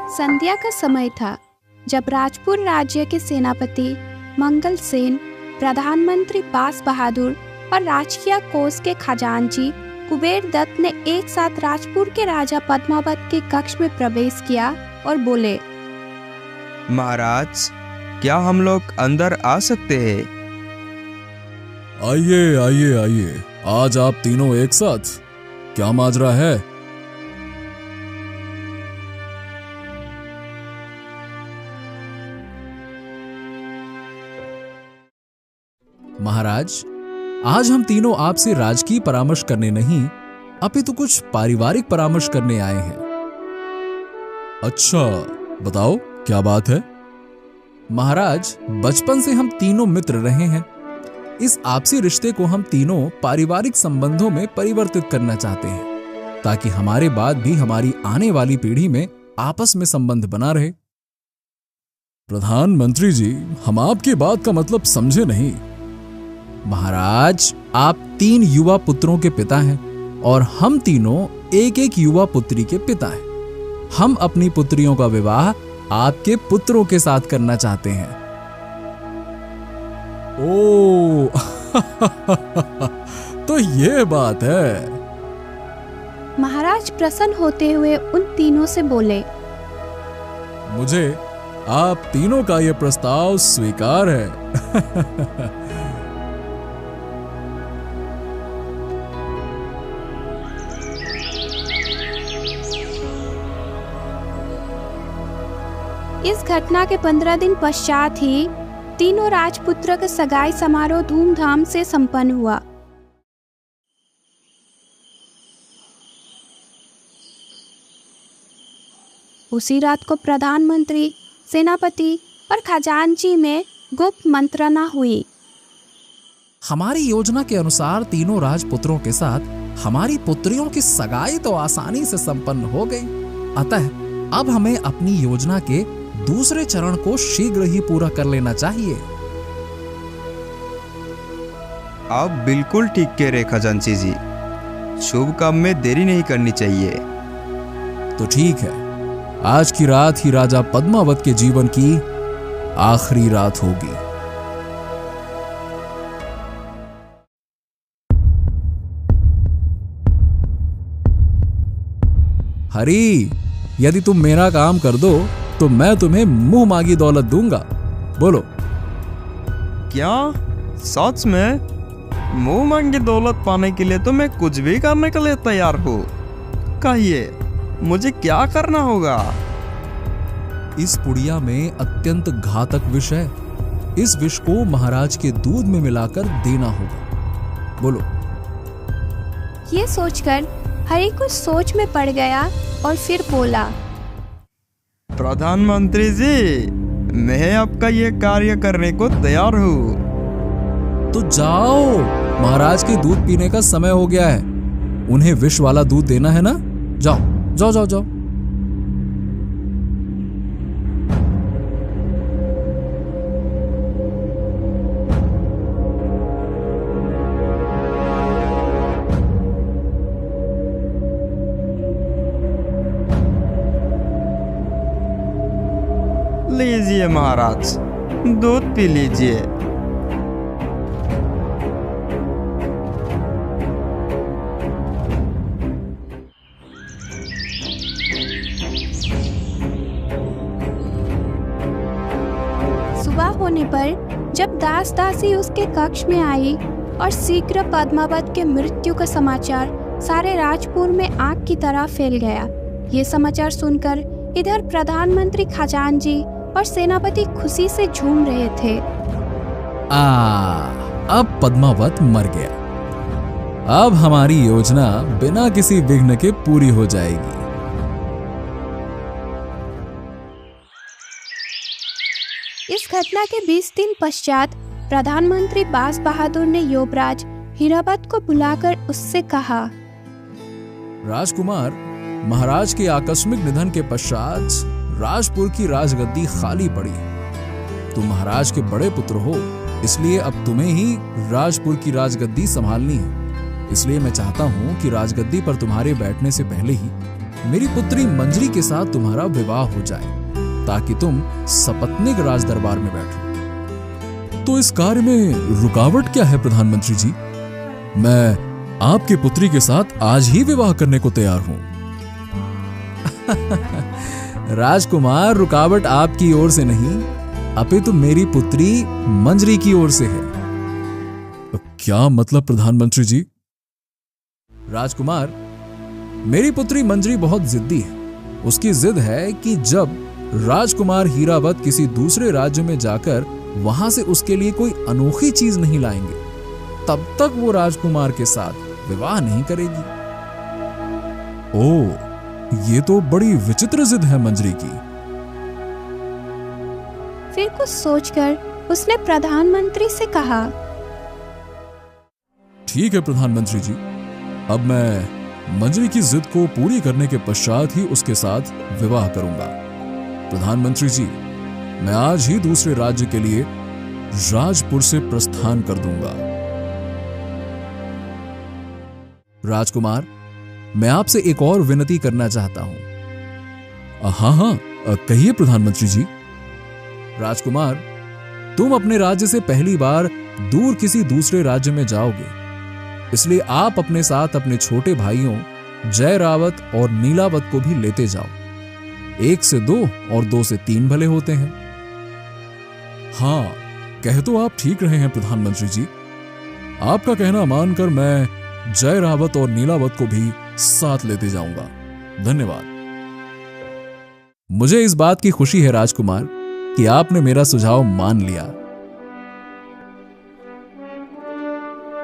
संध्या का समय था जब राजपुर राज्य के सेनापति मंगल सेन, प्रधानमंत्री बास बहादुर और राजकीय कोष के खजांची कुबेर दत्त ने एक साथ राजपुर के राजा पद्मावत के कक्ष में प्रवेश किया और बोले, महाराज, क्या हम लोग अंदर आ सकते हैं? आइए आइए आइए, आज आप तीनों एक साथ, क्या माजरा है? महाराज, आज हम तीनों आपसे राजकीय परामर्श करने नहीं, अपितु कुछ पारिवारिक परामर्श करने आए हैं। अच्छा, बताओ क्या बात है? महाराज, बचपन से हम तीनों मित्र रहे हैं। इस आपसी रिश्ते को हम तीनों पारिवारिक संबंधों में परिवर्तित करना चाहते हैं, ताकि हमारे बाद भी हमारी आने वाली पीढ़ी में आपस में संबंध बना रहे। प्रधानमंत्री जी, हम आपकी बात का मतलब समझे नहीं। महाराज, आप 3 युवा पुत्रों के पिता हैं और हम तीनों एक एक युवा पुत्री के पिता हैं। हम अपनी पुत्रियों का विवाह आपके पुत्रों के साथ करना चाहते हैं। ओह, तो ये बात है। महाराज प्रसन्न होते हुए उन तीनों से बोले, मुझे आप तीनों का यह प्रस्ताव स्वीकार है। इस घटना के 15 दिन पश्चात ही तीनों राजपुत्र का सगाई समारोह धूमधाम से संपन्न हुआ। उसी रात को प्रधानमंत्री, सेनापति और खजांची में गुप्त मंत्रणा हुई। हमारी योजना के अनुसार तीनों राजपुत्रों के साथ हमारी पुत्रियों की सगाई तो आसानी से संपन्न हो गई। अतः अब हमें अपनी योजना के दूसरे चरण को शीघ्र ही पूरा कर लेना चाहिए। आप बिल्कुल ठीक कह रहे खजांची जी, शुभ काम में देरी नहीं करनी चाहिए। तो ठीक है, आज की रात ही राजा पद्मावत के जीवन की आखिरी रात होगी। हरी, यदि तुम मेरा काम कर दो तो मैं तुम्हें मुंह मांगी दौलत दूंगा। बोलो। क्या सच में? मुंह मांगी दौलत पाने के लिए तो मैं कुछ भी करने के लिए तैयार हूँ। कहिए, मुझे क्या करना होगा? इस पुड़िया में अत्यंत घातक विष है। इस विष को महाराज के दूध में मिलाकर देना होगा। बोलो। ये सोचकर हरी कुछ सोच में पड़ गया और फिर बोला, प्रधानमंत्री जी, मैं आपका ये कार्य करने को तैयार हूँ। तो जाओ, महाराज के दूध पीने का समय हो गया है। उन्हें विष वाला दूध देना है ना? जाओ जाओ जाओ जाओ। लीजिए महाराज, दूध पी लीजिए। सुबह होने पर जब दास दासी उसके कक्ष में आई और शीघ्र पद्मावत के मृत्यु का समाचार सारे राजपुर में आग की तरह फैल गया। ये समाचार सुनकर इधर प्रधानमंत्री खजांची और सेनापति खुशी से झूम रहे थे। अब पद्मावत मर गया। अब हमारी योजना बिना किसी विघ्न के पूरी हो जाएगी। इस घटना के 20 दिन पश्चात प्रधानमंत्री बास बहादुर ने युवराज हीरापत को बुलाकर उससे कहा, राजकुमार, महाराज के आकस्मिक निधन के पश्चात राजपुर की राजगद्दी खाली पड़ी। तुम महाराज के बड़े पुत्र हो, इसलिए अब तुम्हें ही राजपुर की राजगद्दी संभालनी है। इसलिए मैं चाहता हूं कि राजगद्दी पर तुम्हारे बैठने से पहले ही मेरी पुत्री मंजरी के साथ तुम्हारा विवाह हो जाए, ताकि तुम सपत्नीक राज दरबार में बैठो। तो इस कार्य में रुकावट क्या है प्रधानमंत्री जी? मैं आपकी पुत्री के साथ आज ही विवाह करने को तैयार हूं। राजकुमार, रुकावट आपकी ओर से नहीं, अपितु मेरी पुत्री मंजरी की ओर से है। क्या मतलब प्रधानमंत्री जी? राजकुमार, मेरी पुत्री मंजरी बहुत जिद्दी है। उसकी जिद है कि जब राजकुमार हीरावत किसी दूसरे राज्य में जाकर वहां से उसके लिए कोई अनोखी चीज नहीं लाएंगे, तब तक वो राजकुमार के साथ विवाह नहीं करेगी। ओह, ये तो बड़ी विचित्र जिद है मंजरी की। फिर कुछ सोचकर उसने प्रधानमंत्री से कहा, ठीक है प्रधानमंत्री जी, अब मैं मंजरी की जिद को पूरी करने के पश्चात ही उसके साथ विवाह करूंगा। प्रधानमंत्री जी, मैं आज ही दूसरे राज्य के लिए राजपुर से प्रस्थान कर दूंगा। राजकुमार, मैं आपसे एक और विनती करना चाहता हूं। हाँ, कहिए प्रधानमंत्री जी। राजकुमार, तुम अपने राज्य से पहली बार दूर किसी दूसरे राज्य में जाओगे, इसलिए आप अपने साथ अपने छोटे भाइयों जय रावत और नीलावत को भी लेते जाओ। 1 से 2 और 2 से 3 भले होते हैं। हाँ, कह तो आप ठीक रहे हैं प्रधानमंत्री जी। आपका कहना मानकर मैं जय रावत और नीलावत को भी साथ लेते जाऊंगा। धन्यवाद। मुझे इस बात की खुशी है राजकुमार कि आपने मेरा सुझाव मान लिया।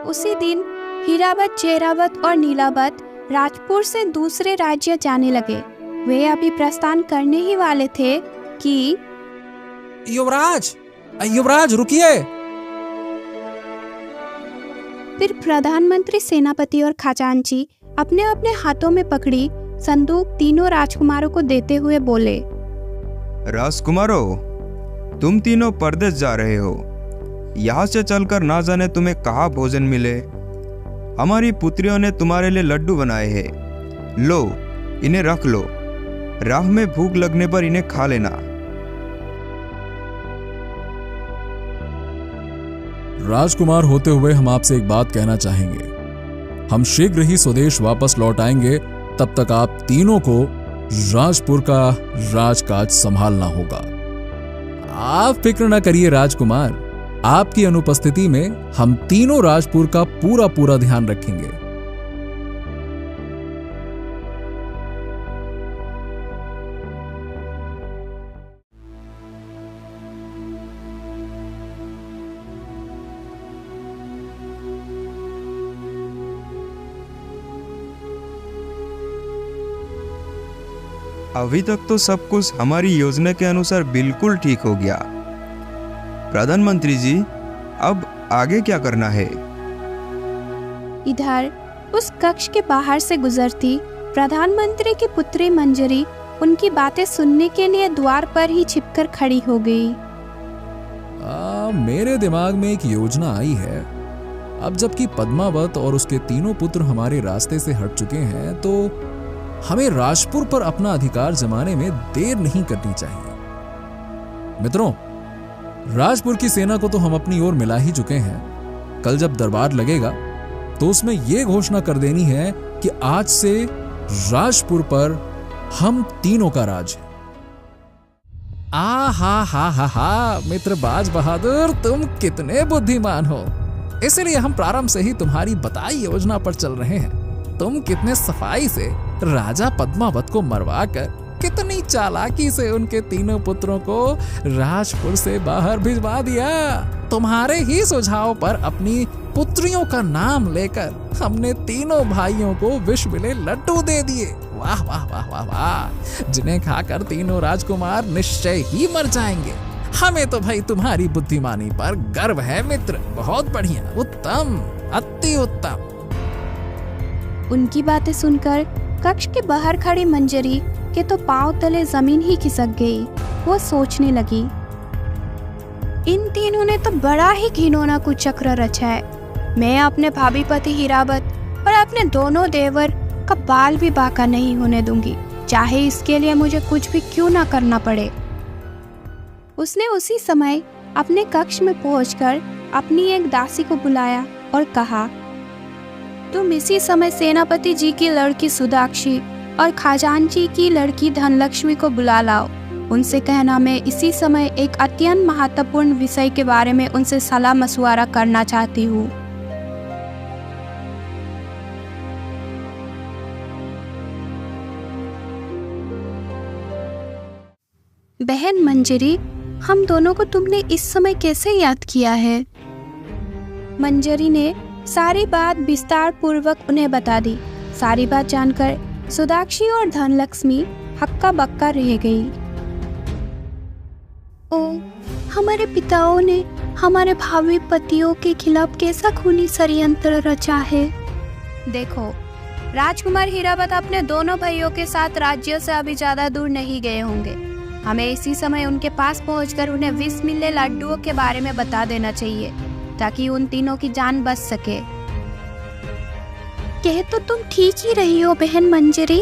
उसी दिन हीरावत, जयरावत और नीलावत राजपुर से दूसरे राज्य जाने लगे। वे अभी प्रस्थान करने ही वाले थे कि युवराज रुकिए। फिर प्रधानमंत्री, सेनापति और खजांची अपने अपने हाथों में पकड़ी संदूक तीनों राजकुमारों को देते हुए बोले, राजकुमारों, तुम तीनों परदेश जा रहे हो। यहाँ से चलकर ना जाने तुम्हें कहाँ भोजन मिले। हमारी पुत्रियों ने तुम्हारे लिए लड्डू बनाए हैं, लो इन्हें रख लो। राह में भूख लगने पर इन्हें खा लेना। राजकुमार होते हुए हम आपसे एक बात कहना चाहेंगे। हम शीघ्र ही स्वदेश वापस लौट आएंगे, तब तक आप तीनों को राजपुर का राजकाज संभालना होगा। आप फिक्र न करिए राजकुमार, आपकी अनुपस्थिति में हम तीनों राजपुर का पूरा ध्यान रखेंगे। अभी तक तो सब कुछ हमारी योजना के अनुसार बिल्कुल ठीक हो गया। प्रधानमंत्री जी, अब आगे क्या करना है? इधर उस कक्ष के बाहर से गुजरती प्रधानमंत्री की पुत्री मंजरी उनकी बातें सुनने के लिए द्वार पर ही छिपकर खड़ी हो गई। मेरे दिमाग में एक योजना आई है। अब जबकि पद्मावत और उसके तीनों पुत्र हमारे रास्ते से हट चुके हैं, तो हमें राजपुर पर अपना अधिकार जमाने में देर नहीं करनी चाहिए। मित्रों, राजपुर की सेना को तो हम अपनी ओर मिला ही चुके हैं। कल जब दरबार लगेगा तो उसमें यह घोषणा कर देनी है कि आज से राजपुर पर हम तीनों का राज है। हा मित्र बाज बहादुर, तुम कितने बुद्धिमान हो। इसलिए हम प्रारंभ से ही तुम्हारी बताई योजना पर चल रहे हैं। तुम कितने सफाई से राजा पद्मावत को मरवाकर कितनी चालाकी से उनके तीनों पुत्रों को राजपुर से बाहर भिजवा दिया। तुम्हारे ही सुझाव पर अपनी पुत्रियों का नाम लेकर हमने तीनों भाइयों को विष मिले लड्डू दे दिए। वाह वाह वाह वाह वाह, जिन्हें खाकर तीनों राजकुमार निश्चय ही मर जाएंगे। हमें तो भाई तुम्हारी बुद्धिमानी पर गर्व है मित्र। बहुत बढ़िया, उत्तम, अति उत्तम। उनकी बातें सुनकर कक्ष के बाहर खड़ी मंजरी के तो पांव तले जमीन ही खिसक गई। वो सोचने लगी, इन तीनों ने तो बड़ा ही घिनौना कुचक्र रचा है। मैं अपने भाभी पति हीरावत और अपने दोनों देवर का बाल भी बांका नहीं होने दूंगी, चाहे इसके लिए मुझे कुछ भी क्यों ना करना पड़े। उसने उसी समय अपने कक्ष में पहुंचकर अपनी एक दासी को बुलाया और कहा, तुम इसी समय सेनापति जी की लड़की सुदाक्षी और खजांची की लड़की धनलक्ष्मी को बुला लाओ। उनसे कहना मैं इसी समय एक अत्यंत महत्वपूर्ण विषय के बारे में उनसे सलाह मशवरा करना चाहती हूँ। बहन मंजरी, हम दोनों को तुमने इस समय कैसे याद किया है? मंजरी ने सारी बात विस्तार पूर्वक उन्हें बता दी। सारी बात जानकर सुदाक्षी और धनलक्ष्मी हक्का बक्का रह गई। ओ, हमारे पिताओं ने हमारे भावी पतियों के खिलाफ कैसा खूनी षड्यंत्र रचा है। देखो, राजकुमार हीरावत अपने दोनों भाइयों के साथ राज्यों से अभी ज्यादा दूर नहीं गए होंगे। हमें इसी समय उनके पास पहुंचकर उन्हें विष मिले लड्डुओं के बारे में बता देना चाहिए, ताकि उन तीनों की जान बच सके। कह तो तुम ठीक ही रही हो बहन मंजरी।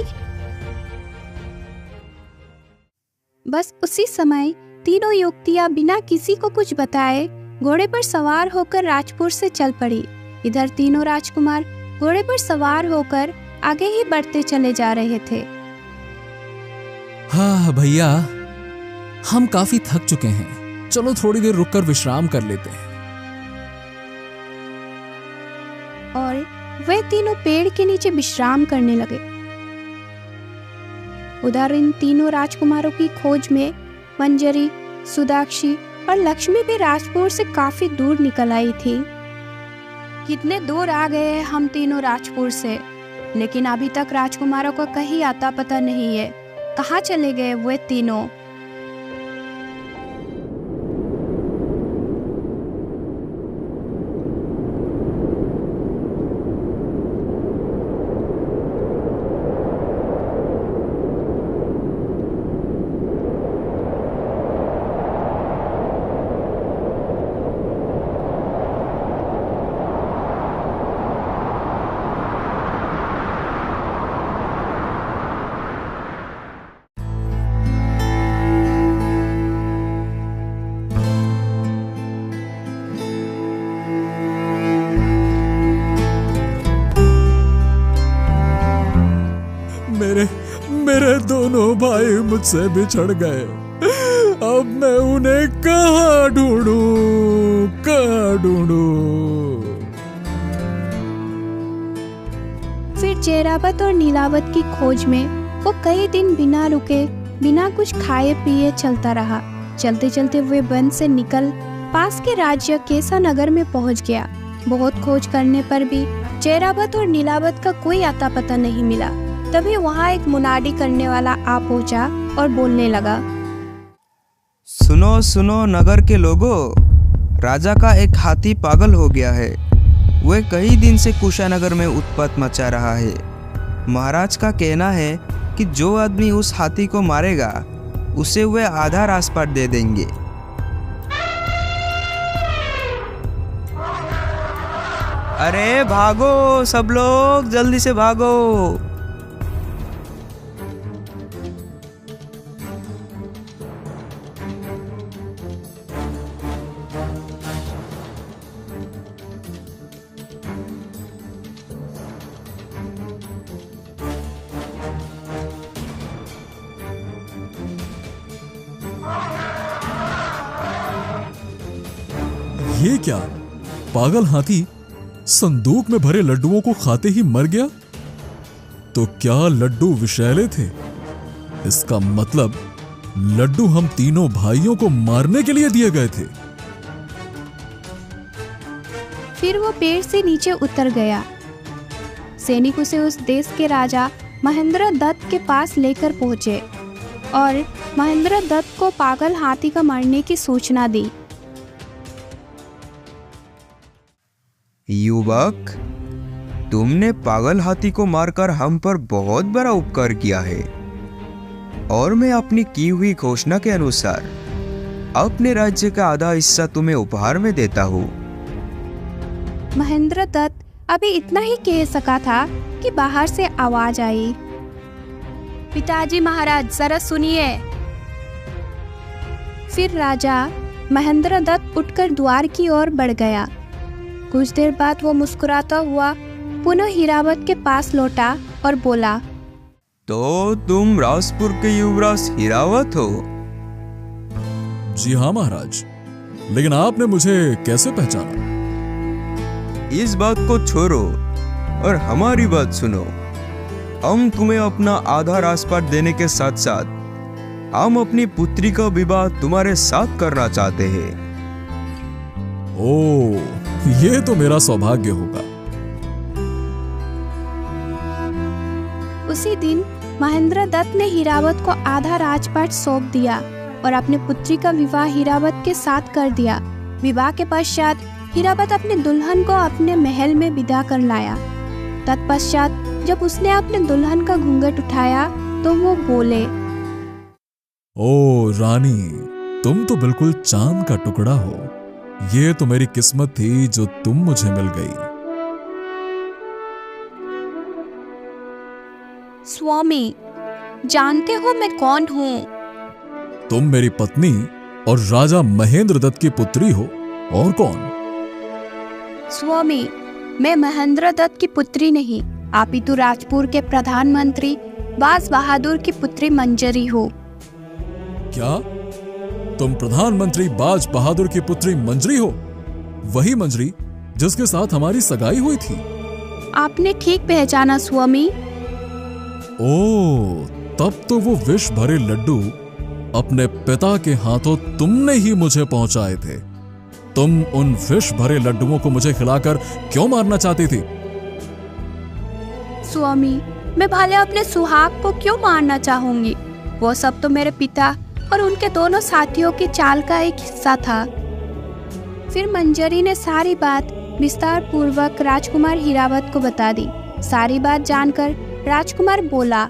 बस उसी समय तीनों युवतियां बिना किसी को कुछ बताए घोड़े पर सवार होकर राजपुर से चल पड़ी। इधर तीनों राजकुमार घोड़े पर सवार होकर आगे ही बढ़ते चले जा रहे थे। हाँ भैया, हम काफी थक चुके हैं, चलो थोड़ी देर रुककर विश्राम कर लेते हैं। और वे तीनों पेड़ के नीचे विश्राम करने लगे। उधर इन तीनों राजकुमारों की खोज में मंजरी, सुदाक्षी और लक्ष्मी भी राजपुर से काफी दूर निकल आई थी। कितने दूर आ गए हैं हम तीनों राजपुर से, लेकिन अभी तक राजकुमारों का कहीं आता पता नहीं है। कहाँ चले गए वे तीनों? मेरे दोनों भाई मुझसे बिछड़ गए। अब मैं उन्हें कहाँ ढूंढूं? फिर चेरावत और नीलावत की खोज में वो कई दिन बिना रुके, बिना कुछ खाए पिए चलता रहा। चलते चलते वे वन से निकल पास के राज्य केसा नगर में पहुंच गया। बहुत खोज करने पर भी चेरावत और नीलावत का कोई आता पता नहीं मिला। तभी वहाँ एक मुनादी करने वाला आ पहुंचा और बोलने लगा, सुनो सुनो नगर के लोगों, राजा का एक हाथी पागल हो गया है। वह कई दिन से कुशानगर में उत्पात मचा रहा है। महाराज का कहना है कि जो आदमी उस हाथी को मारेगा उसे वे आधा राजपाट दे देंगे। अरे भागो सब लोग, जल्दी से भागो। ये क्या? पागल हाथी संदूक में भरे लड्डुओं को खाते ही मर गया? तो क्या लड्डू विषैले थे? इसका मतलब लड्डू हम तीनों भाइयों को मारने के लिए दिए गए थे। फिर वो पेड़ से नीचे उतर गया। सैनिक उसे उस देश के राजा महेंद्र दत्त के पास लेकर पहुंचे और महेंद्र दत्त को पागल हाथी का मरने की सूचना दी। युवक, तुमने पागल हाथी को मारकर हम पर बहुत बड़ा उपकार किया है और मैं अपनी की हुई घोषणा के अनुसार अपने राज्य का आधा हिस्सा तुम्हें उपहार में देता हूँ। महेंद्र दत्त अभी इतना ही कह सका था कि बाहर से आवाज आई, पिताजी महाराज जरा सुनिए। फिर राजा महेंद्रदत्त उठकर द्वार की ओर बढ़ गया। कुछ देर बाद वो मुस्कुराता हुआ पुनः हीरावत के पास लौटा और बोला, तो तुम राजपुर के युवराज हीरावत हो? जी हाँ महाराज, लेकिन आपने मुझे कैसे पहचाना? इस बात को छोड़ो और हमारी बात सुनो। हम तुम्हें अपना आधा राजपाट देने के साथ साथ हम अपनी पुत्री का विवाह तुम्हारे साथ करना चाहते हैं। ओह, ये तो मेरा सौभाग्य होगा। उसी दिन महेंद्रदत्त ने हीरावत को आधा राजपाट सौंप दिया और अपनी पुत्री का विवाह हीरावत के साथ कर दिया। विवाह के पश्चात हीरावत अपने दुल्हन को अपने महल में विदा कर लाया। तत्पश्चात जब उसने अपने दुल्हन का घूंघट उठाया तो वो बोले, ओ रानी, तुम तो बिल्कुल चांद का टुकड़ा हो। ये तो मेरी किस्मत थी जो तुम मुझे मिल गई। स्वामी, जानते हो मैं कौन हूँ? तुम मेरी पत्नी और राजा महेंद्रदत्त की पुत्री हो। और कौन? स्वामी, मैं महेंद्रदत्त की पुत्री नहीं, अपितु राजपुर के प्रधानमंत्री बाज बहादुर की पुत्री मंजरी हो। क्या तुम प्रधानमंत्री बाज बहादुर की पुत्री मंजरी हो? वही मंजरी जिसके साथ हमारी सगाई हुई थी? आपने ठीक पहचाना स्वामी। ओह, तब तो वो विष भरे लड्डू अपने पिता के हाथों तुमने ही मुझे पहुंचाए थे। तुम उन विष भरे लड्डुओं को मुझे खिलाकर क्यों मारना चाहती थी? स्वामी, मैं भले अपने सुहाग को क्यों मारना चाहूंगी? वो सब तो मेरे पिता और उनके दोनों साथियों की चाल का एक हिस्सा था। फिर मंजरी ने सारी बात विस्तार पूर्वक राजकुमार हीरावत को बता दी। सारी बात जानकर राजकुमार बोला,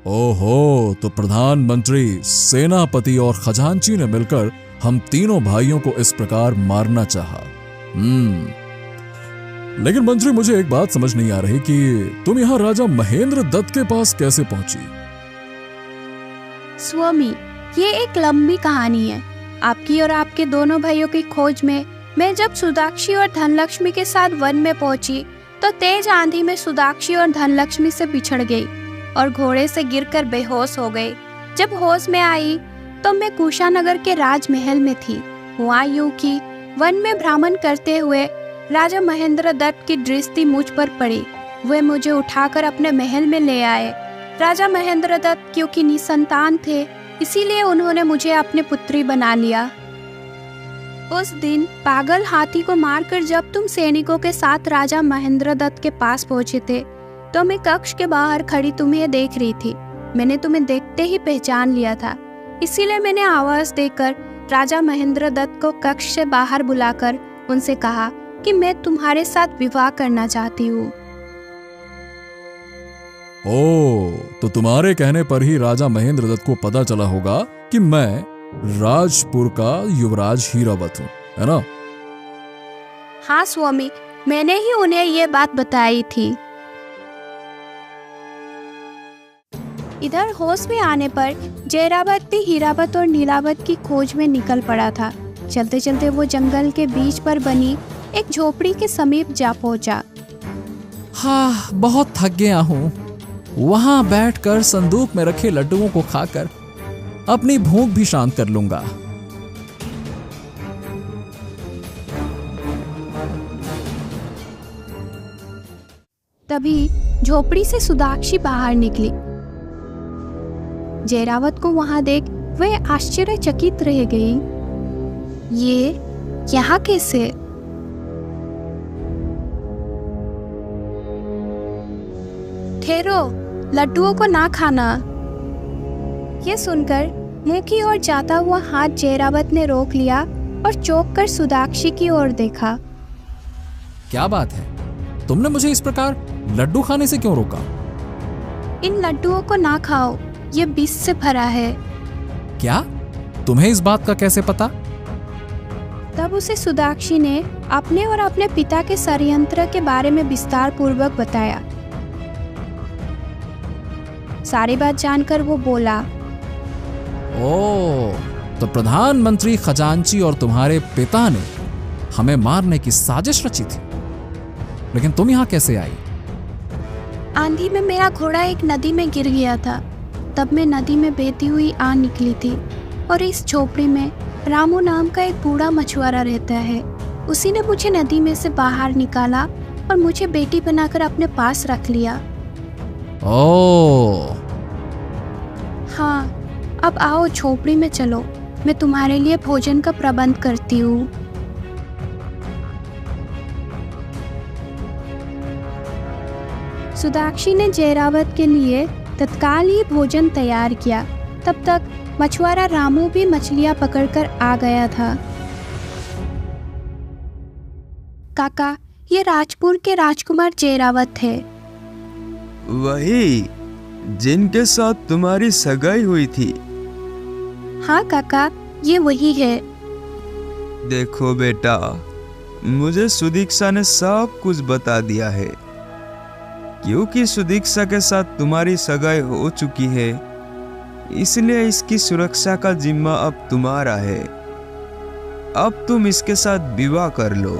ओहो, तो प्रधानमंत्री, सेनापति और खजांची ने मिलकर हम तीनों भाइयों को इस प्रकार मारना चाहा। लेकिन मंत्री, मुझे एक बात समझ नहीं आ रही कि तुम यहाँ राजा महेंद्रदत्त के पास कैसे पहुंची? स्वामी, ये एक लंबी कहानी है। आपकी और आपके दोनों भाइयों की खोज में मैं जब सुदाक्षी और धनलक्ष्मी के साथ वन में पहुंची तो तेज आंधी में सुदाक्षी और धनलक्ष्मी से बिछड़ गई और घोड़े से गिरकर बेहोश हो गई। जब होश में आई तो मैं कुशानगर के राजमहल में थी। हुआ यूं कि वन में भ्रमण करते हुए राजा महेंद्रदत्त की दृष्टि मुझ पर पड़ी। वे मुझे उठाकर अपने महल में ले आए। राजा महेंद्रदत्त क्योंकि निसंतान थे, इसीलिए उन्होंने मुझे अपनी पुत्री बना लिया। उस दिन पागल हाथी को मारकर जब तुम सैनिकों के साथ राजा महेंद्रदत्त के पास पहुंचे थे तो मैं कक्ष के बाहर खड़ी तुम्हें देख रही थी। मैंने तुम्हें देखते ही पहचान लिया था, इसीलिए मैंने आवाज देकर राजा महेंद्रदत्त को कक्ष से बाहर बुलाकर उनसे कहा कि मैं तुम्हारे साथ विवाह करना चाहती हूँ। ओह, तो तुम्हारे कहने पर ही राजा महेंद्रदत्त को पता चला होगा कि मैं राजपुर का युवराज हीरावत हूँ, है ना? हाँ स्वामी, मैंने ही उन्हें ये बात बताई थी। इधर होश में आने पर जयरावत भी हीरावत और नीलावत की खोज में निकल पड़ा था। चलते चलते वो जंगल के बीच पर बनी एक झोपड़ी के समीप जा पहुंचा। हाँ, बहुत थक गया हूँ। वहां बैठकर संदूक में रखे लड्डुओं को खाकर अपनी भूख भी शांत कर लूंगा। तभी झोपड़ी से सुदाक्षी बाहर निकली। जयरावत को वहां देख वह आश्चर्यचकित रह गई। ये यहाँ कैसे? ठहरो, लड्डुओं को ना खाना। ये सुनकर मुंह की ओर जाता हुआ हाथ जयरावत ने रोक लिया और चौंक कर सुदाक्षी की ओर देखा। क्या बात है, तुमने मुझे इस प्रकार लड्डू खाने से क्यों रोका? इन लड्डुओं को ना खाओ, ये विष से भरा है। क्या? तुम्हें इस बात का कैसे पता? तब उसे सुदाक्षी ने अपने और अपने पिता के षड्यंत्र के बारे में विस्तार पूर्वक बताया। सारी बात जानकर वो बोला, ओ, तो प्रधानमंत्री खजांची और तुम्हारे पिता ने हमें मारने की साजिश रची थी, लेकिन तुम यहां कैसे आई? आंधी में मेरा घोड़ा एक नदी में गिर गया था। तब मैं नदी में बहती हुई आ निकली थी और इस झोपड़ी में रामू नाम का एक बूढ़ा मछुआरा रहता है। उसी ने मुझे नदी में से बाहर निकाला और मुझे बेटी बनाकर अपने पास रख लिया। ओ, हाँ, अब आओ झोपड़ी में चलो, मैं तुम्हारे लिए भोजन का प्रबंध करती हूँ। सुदाक्षी ने जयरावत के लिए तत्काल ही भोजन तैयार किया। तब तक मछुआरा रामू भी मछलियां पकड़कर आ गया था। काका, ये राजपुर के राजकुमार जयरावत थे। वही जिनके साथ तुम्हारी सगाई हुई थी? हाँ काका, ये वही है। देखो बेटा, मुझे सुदीक्षा ने सब कुछ बता दिया है। क्योंकि सुदीक्षा के साथ तुम्हारी सगाई हो चुकी है, इसलिए इसकी सुरक्षा का जिम्मा अब तुम्हारा है। अब तुम इसके साथ विवाह कर लो।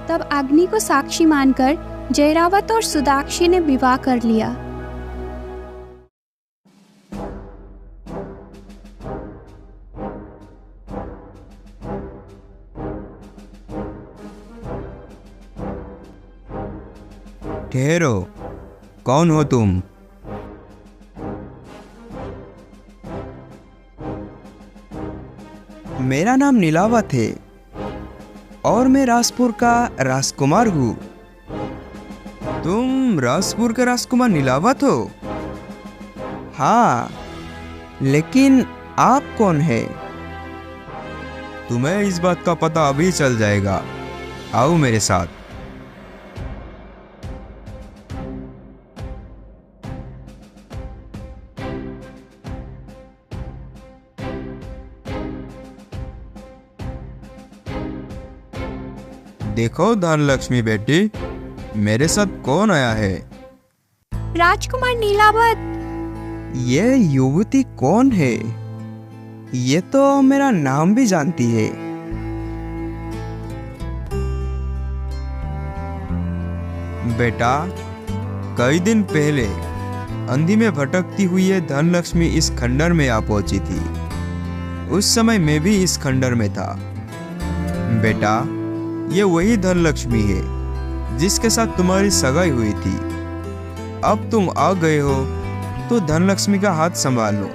तब अग्नि को साक्षी मानकर जयरावत और सुदाक्षी ने विवाह कर लिया। ठहरो, कौन हो तुम? मेरा नाम नीलावत है और मैं राजपुर का राजकुमार हूँ। तुम राजपुर के राजकुमार नीलावत हो? हाँ, लेकिन आप कौन है? तुम्हें इस बात का पता अभी चल जाएगा। आओ मेरे साथ। देखो धनलक्ष्मी बेटी, मेरे साथ कौन आया है? राजकुमार नीलावत। ये युवती कौन है? ये तो मेरा नाम भी जानती है। बेटा, कई दिन पहले अंधी में भटकती हुई ये धनलक्ष्मी इस खंडर में आ पहुंची थी। उस समय मैं भी इस खंडर में था। बेटा, ये वही धनलक्ष्मी है जिसके साथ तुम्हारी सगाई हुई थी। अब तुम आ गए हो तो धनलक्ष्मी का हाथ संभालो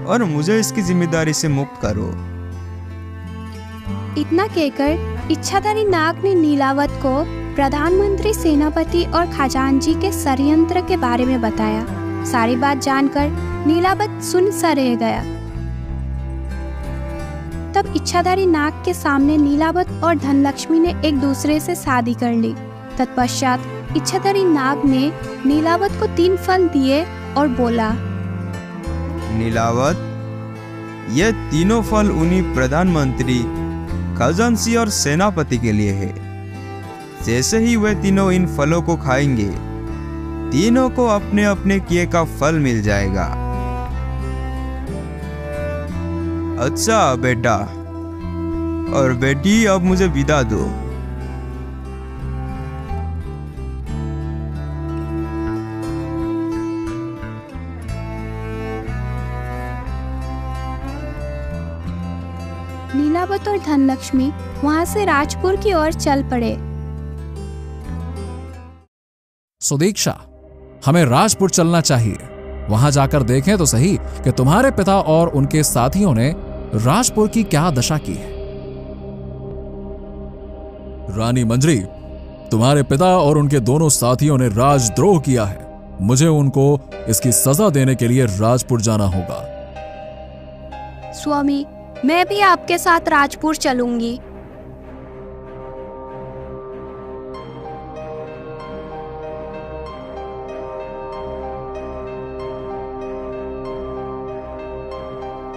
और मुझे इसकी जिम्मेदारी से मुक्त करो। इतना कहकर इच्छाधारी नाग ने नीलावत को प्रधानमंत्री, सेनापति और खजांची के षड्यंत्र के बारे में बताया। सारी बात जानकर नीलावत सुन सा रह गया। तब इच्छाधारी नाग के सामने नीलावत और धनलक्ष्मी ने एक दूसरे से शादी कर ली। तत्पश्चात इच्छाधारी नाग ने नीलावत को 3 फल दिए और बोला, नीलावत, ये तीनों फल उन्हीं प्रधानमंत्री, खजांची और सेनापति के लिए है। जैसे ही वे तीनों इन फलों को खाएंगे, तीनों को अपने अपने किए का फल मिल जाएगा। अच्छा बेटा और बेटी, अब मुझे विदा दो। नीलावत और धनलक्ष्मी वहां से राजपुर की ओर चल पड़े। सुदीक्षा, हमें राजपुर चलना चाहिए। वहां जाकर देखें तो सही कि तुम्हारे पिता और उनके साथियों ने राजपुर की क्या दशा की है। रानी मंजरी, तुम्हारे पिता और उनके दोनों साथियों ने राजद्रोह किया है। मुझे उनको इसकी सजा देने के लिए राजपुर जाना होगा। स्वामी, मैं भी आपके साथ राजपुर चलूंगी।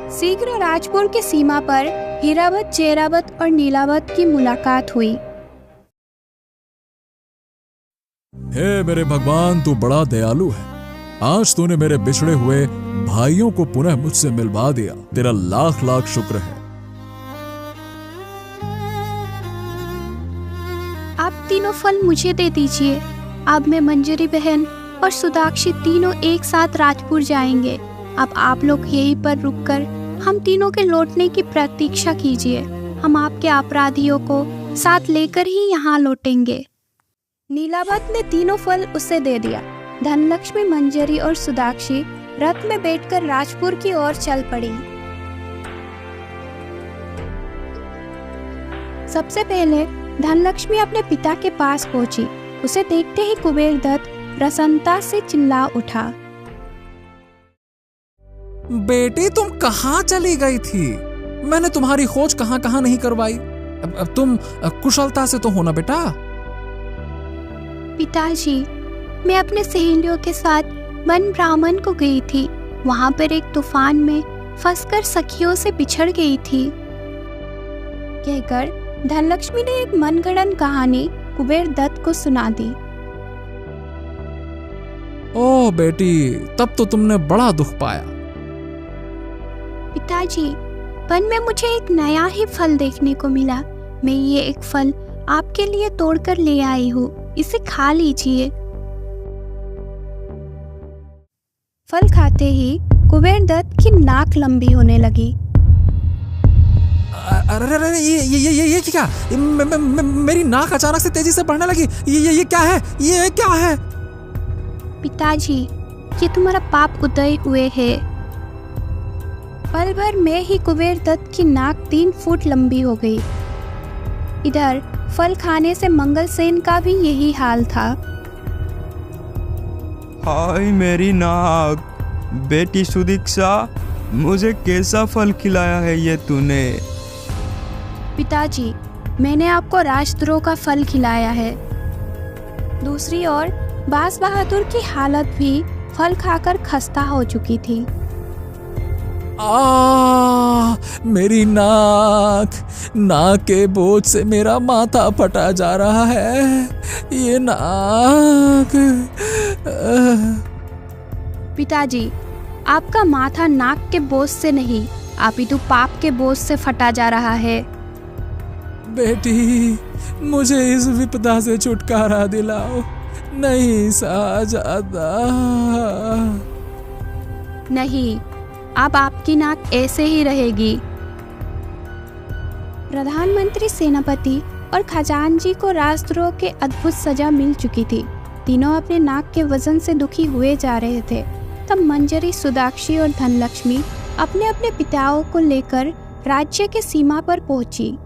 शीघ्र राजपुर की सीमा पर हीरावत, जयरावत और नीलावत की मुलाकात हुई। हे मेरे भगवान, तू बड़ा दयालु है। आज तूने मेरे बिछड़े हुए भाइयों को पुनः मुझसे मिलवा दिया। तेरा लाख लाख शुक्र है। आप तीनों फल मुझे दे दीजिए। अब मैं, मंजरी बहन और सुदाक्षी तीनों एक साथ राजपुर जाएंगे। अब आप लोग यहीं पर रुककर हम तीनों के लौटने की प्रतीक्षा कीजिए। हम आपके अपराधियों को साथ लेकर ही यहाँ लौटेंगे। नीलावत ने तीनों फल उसे दे दिया। धनलक्ष्मी, मंजरी और सुदाक्षी रथ में बैठकर राजपुर की ओर चल पड़ी। सबसे पहले धनलक्ष्मी अपने पिता के पास पहुंची। उसे देखते ही कुबेर दत्त प्रसन्नता से चिल्ला उठा। बेटी, तुम कहाँ चली गई थी? मैंने तुम्हारी खोज कहाँ कहाँ नहीं करवाई। अब तुम कुशलता से तो हो ना बेटा? पिताजी, मैं अपने सहेलियों के साथ वन ब्राह्मण को गई थी। वहां पर एक तूफान में फंसकर सखियों से बिछड़ गई थी। कहकर धनलक्ष्मी ने एक मनगढ़ंत कहानी कुबेर दत्त को सुना दी। ओह बेटी, तब तो तुमने बड़ा दुख पाया। पिताजी, वन में मुझे एक नया ही फल देखने को मिला। मैं ये एक फल आपके लिए तोड़कर ले आई हूँ, इसे खा लीजिए। फल खाते ही कुबेर दत्त की नाक लंबी होने लगी। अरे ये क्या? मेरी नाक अचानक से तेजी से बढ़ने लगी। ये क्या है? ये क्या है? पिताजी, ये तुम्हारा पाप उदय हुए है। पल भर में ही कुबेर दत्त की नाक 3 फुट लंबी हो गई। इधर फल खाने से मंगलसेन का भी यही हाल था। हाय मेरी नाक। बेटी सुदीक्षा, मुझे कैसा फल खिलाया है ये तूने? पिताजी, मैंने आपको राजद्रोह का फल खिलाया है। दूसरी ओर बास बहादुर की हालत भी फल खाकर खस्ता हो चुकी थी। मेरी नाक के बोझ से मेरा माथा फटा जा रहा है। ये नाक। पिताजी, आपका माथा नाक के बोझ से नहीं, अपितु पाप के बोझ से फटा जा रहा है। बेटी, मुझे इस विपदा से छुटकारा दिलाओ, नहीं सहा जाता। नहीं, अब आपकी नाक ऐसे ही रहेगी। प्रधानमंत्री, सेनापति और खजांची को राजद्रोह के अद्भुत सजा मिल चुकी थी। तीनों अपने नाक के वजन से दुखी हुए जा रहे थे। तब मंजरी, सुदाक्षी और धनलक्ष्मी अपने अपने पिताओं को लेकर राज्य के सीमा पर पहुंची।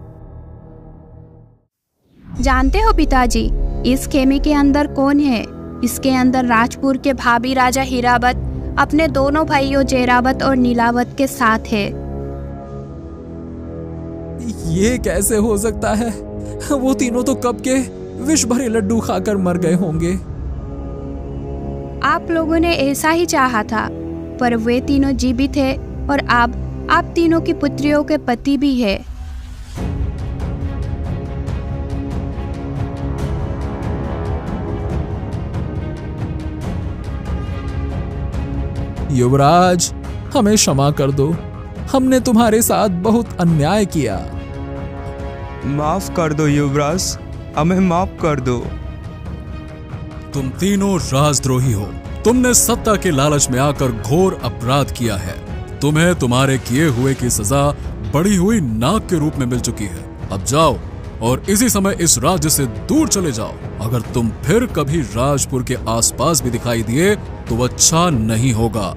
जानते हो पिताजी, इस खेमे के अंदर कौन है? इसके अंदर राजपुर के भाभी राजा हीरावत अपने दोनों भाइयों जयरावत और नीलावत के साथ है। ये कैसे हो सकता है? वो तीनों तो कब के विष भरे लड्डू खाकर मर गए होंगे। आप लोगों ने ऐसा ही चाहा था, पर वे तीनों जीवित है और अब आप तीनों की पुत्रियों के पति भी है। युवराज, हमें क्षमा कर दो। हमने तुम्हारे साथ बहुत अन्याय किया। माफ कर दो युवराज, हमें माफ कर दो। तुम तीनों राजद्रोही हो। तुमने सत्ता के लालच में आकर घोर अपराध किया है। तुम्हें तुम्हारे किए हुए की सजा बढ़ी हुई नाक के रूप में मिल चुकी है। अब जाओ और इसी समय इस राज्य से दूर चले जाओ। अगर तुम फिर कभी राजपुर के आसपास भी दिखाई दिए तो अच्छा नहीं होगा।